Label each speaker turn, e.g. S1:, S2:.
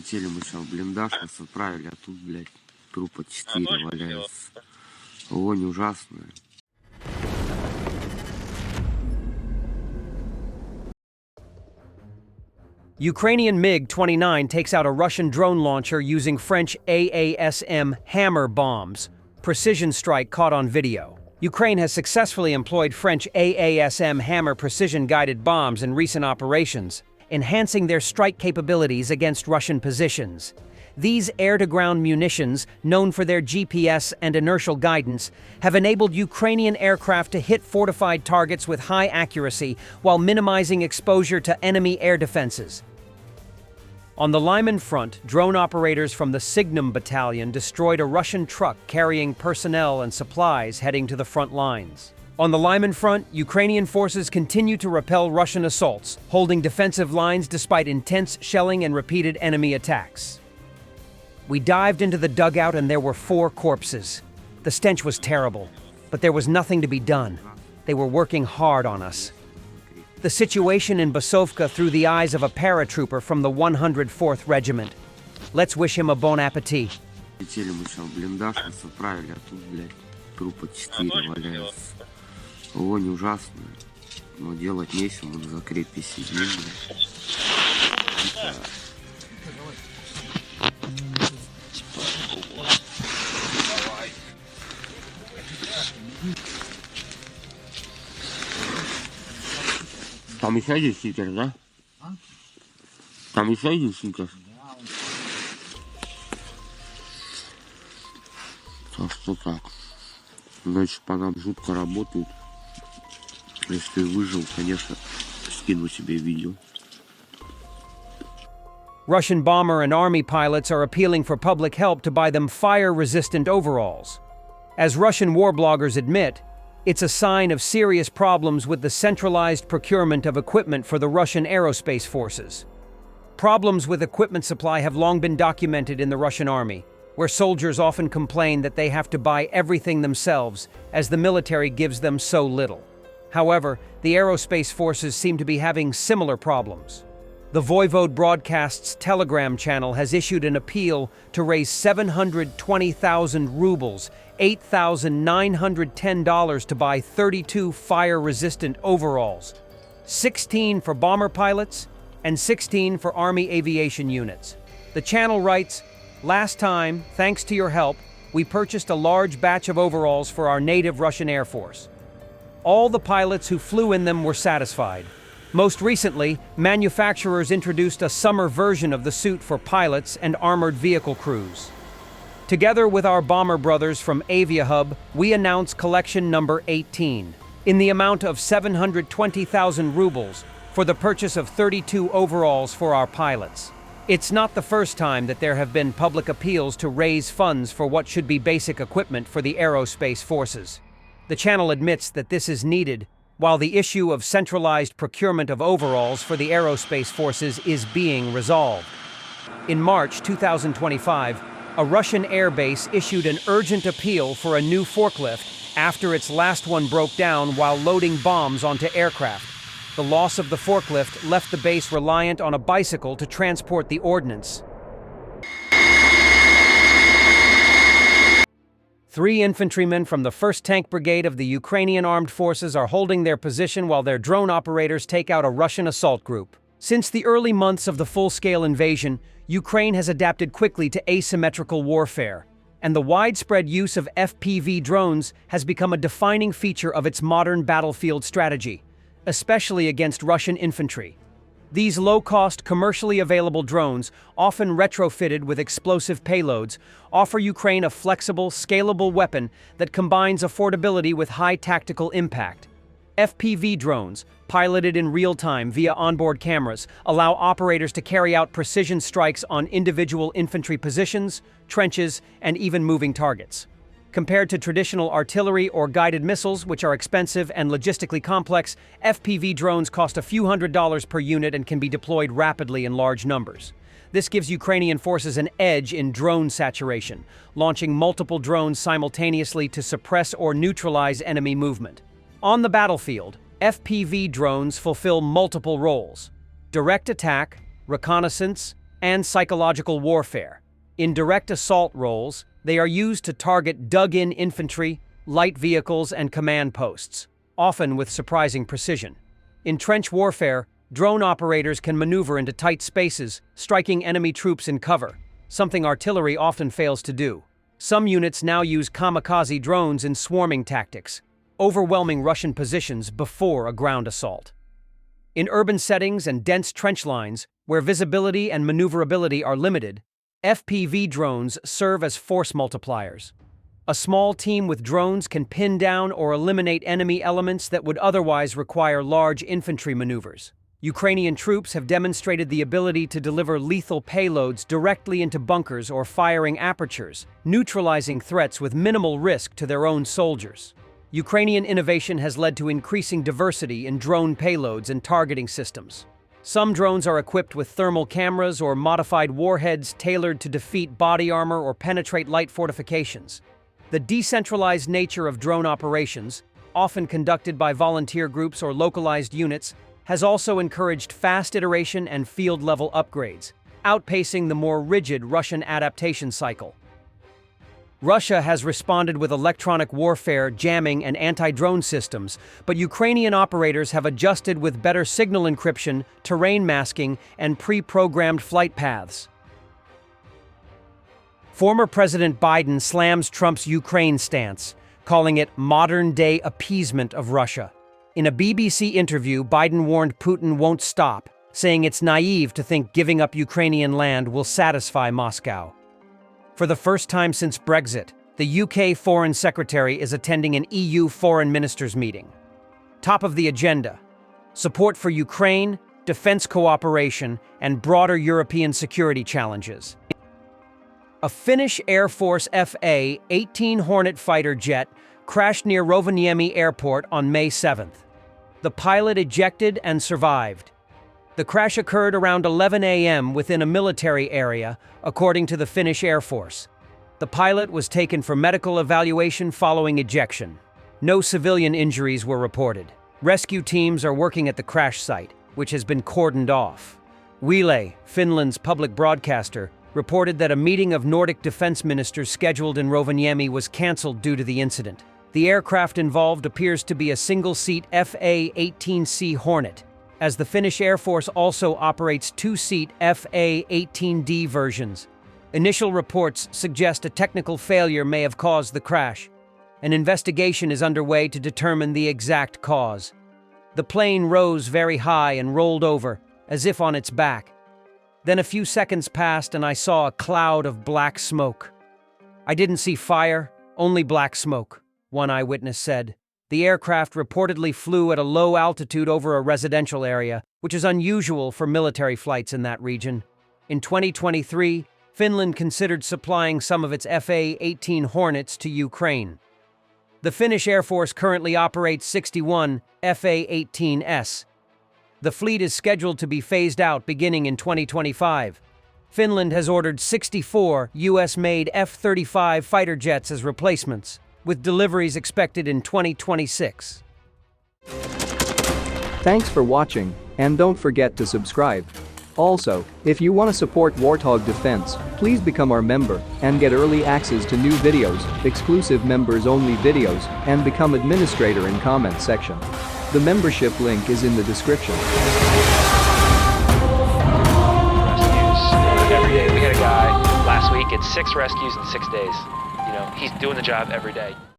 S1: Летели мы сейчас в блиндаж, нас отправили, а тут, блядь, трупа 4 валяется. Вонь ужасная.
S2: Ukrainian MiG-29 takes out a Russian drone launcher using French AASM hammer bombs. Precision strike caught on video. Ukraine has successfully employed French AASM hammer precision-guided bombs in recent operations, enhancing their strike capabilities against Russian positions. These air-to-ground munitions, known for their GPS and inertial guidance, have enabled Ukrainian aircraft to hit fortified targets with high accuracy while minimizing exposure to enemy air defenses. On the Lyman front, drone operators from the Signum Battalion destroyed a Russian truck carrying personnel and supplies heading to the front lines. On the Lyman front, Ukrainian forces continue to repel Russian assaults, holding defensive lines despite intense shelling and repeated enemy attacks. We dived into the dugout and there were 4 corpses. The stench was terrible, but there was nothing to be done. They were working hard on us. The situation in Basovka through the eyes of a paratrooper from the 104th Regiment. Let's wish him a bon appétit.
S1: Летели мы сейчас в блиндаж, нас отправили, а тут, блядь, трупа 4 валяется. Вонь ужасная. Но делать нечего, мы на закрепе сидим, блядь. Там еще один стикер, да? Там еще один стикер. Так что так. Значит, по нам жутко работают. Если выжил, конечно, скину себе видео.
S2: Russian bomber and army pilots are appealing for public help to buy them fire-resistant overalls. As Russian war bloggers admit, it's a sign of serious problems with the centralized procurement of equipment for the Russian aerospace forces. Problems with equipment supply have long been documented in the Russian army, where soldiers often complain that they have to buy everything themselves, as the military gives them so little. However, the aerospace forces seem to be having similar problems. The Voivode Broadcast's Telegram channel has issued an appeal to raise 720,000 rubles, $8,910 to buy 32 fire-resistant overalls, 16 for bomber pilots and 16 for Army aviation units. The channel writes, "Last time, thanks to your help, we purchased a large batch of overalls for our native Russian Air Force. All the pilots who flew in them were satisfied. Most recently, manufacturers introduced a summer version of the suit for pilots and armored vehicle crews. Together with our bomber brothers from AviaHub, we announce collection number 18, in the amount of 720,000 rubles, for the purchase of 32 overalls for our pilots. It's not the first time that there have been public appeals to raise funds for what should be basic equipment for the aerospace forces. The channel admits that this is needed, while the issue of centralized procurement of overalls for the aerospace forces is being resolved. In March 2025, a Russian airbase issued an urgent appeal for a new forklift after its last one broke down while loading bombs onto aircraft. The loss of the forklift left the base reliant on a bicycle to transport the ordnance. 3 infantrymen from the 1st Tank Brigade of the Ukrainian Armed Forces are holding their position while their drone operators take out a Russian assault group. Since the early months of the full-scale invasion, Ukraine has adapted quickly to asymmetrical warfare, and the widespread use of FPV drones has become a defining feature of its modern battlefield strategy, especially against Russian infantry. These low-cost, commercially available drones, often retrofitted with explosive payloads, offer Ukraine a flexible, scalable weapon that combines affordability with high tactical impact. FPV drones, piloted in real time via onboard cameras, allow operators to carry out precision strikes on individual infantry positions, trenches, and even moving targets. Compared to traditional artillery or guided missiles, which are expensive and logistically complex, FPV drones cost a few $100s per unit and can be deployed rapidly in large numbers. This gives Ukrainian forces an edge in drone saturation, launching multiple drones simultaneously to suppress or neutralize enemy movement. On the battlefield, FPV drones fulfill multiple roles: direct attack, reconnaissance, and psychological warfare. In direct assault roles, they are used to target dug-in infantry, light vehicles, and command posts, often with surprising precision. In trench warfare, drone operators can maneuver into tight spaces, striking enemy troops in cover, something artillery often fails to do. Some units now use kamikaze drones in swarming tactics, overwhelming Russian positions before a ground assault. In urban settings and dense trench lines, where visibility and maneuverability are limited, FPV drones serve as force multipliers. A small team with drones can pin down or eliminate enemy elements that would otherwise require large infantry maneuvers. Ukrainian troops have demonstrated the ability to deliver lethal payloads directly into bunkers or firing apertures, neutralizing threats with minimal risk to their own soldiers. Ukrainian innovation has led to increasing diversity in drone payloads and targeting systems. Some drones are equipped with thermal cameras or modified warheads tailored to defeat body armor or penetrate light fortifications. The decentralized nature of drone operations, often conducted by volunteer groups or localized units, has also encouraged fast iteration and field-level upgrades, outpacing the more rigid Russian adaptation cycle. Russia has responded with electronic warfare, jamming, and anti-drone systems, but Ukrainian operators have adjusted with better signal encryption, terrain masking, and pre-programmed flight paths. Former President Biden slams Trump's Ukraine stance, calling it modern-day appeasement of Russia. In a BBC interview, Biden warned Putin won't stop, saying it's naive to think giving up Ukrainian land will satisfy Moscow. For the first time since Brexit, the UK Foreign Secretary is attending an EU foreign ministers meeting. Top of the agenda: support for Ukraine, defense cooperation, and broader European security challenges. A Finnish Air Force FA-18 Hornet fighter jet crashed near Rovaniemi Airport on May 7th. The pilot ejected and survived. The crash occurred around 11 a.m. within a military area, according to the Finnish Air Force. The pilot was taken for medical evaluation following ejection. No civilian injuries were reported. Rescue teams are working at the crash site, which has been cordoned off. Yle, Finland's public broadcaster, reported that a meeting of Nordic defense ministers scheduled in Rovaniemi was cancelled due to the incident. The aircraft involved appears to be a single-seat FA-18C Hornet, as the Finnish Air Force also operates two-seat FA-18D versions. Initial reports suggest a technical failure may have caused the crash. An investigation is underway to determine the exact cause. The plane rose very high and rolled over, as if on its back. Then a few seconds passed and I saw a cloud of black smoke. I didn't see fire, only black smoke, one eyewitness said. The aircraft reportedly flew at a low altitude over a residential area, which is unusual for military flights in that region. In 2023, Finland considered supplying some of its FA-18 Hornets to Ukraine. The Finnish Air Force currently operates 61 FA-18S. The fleet is scheduled to be phased out beginning in 2025. Finland has ordered 64 US-made F-35 fighter jets as replacements, with deliveries expected in 2026.
S3: Thanks for watching, and don't forget to subscribe. Also, if you want to support Warthog Defense, please become our member and get early access to new videos, exclusive members-only videos, and become administrator in comment section. The membership link is in the description.
S4: Rescues every day. We had a guy last week, it's 6 rescues in 6 days. You know, he's doing the job every day.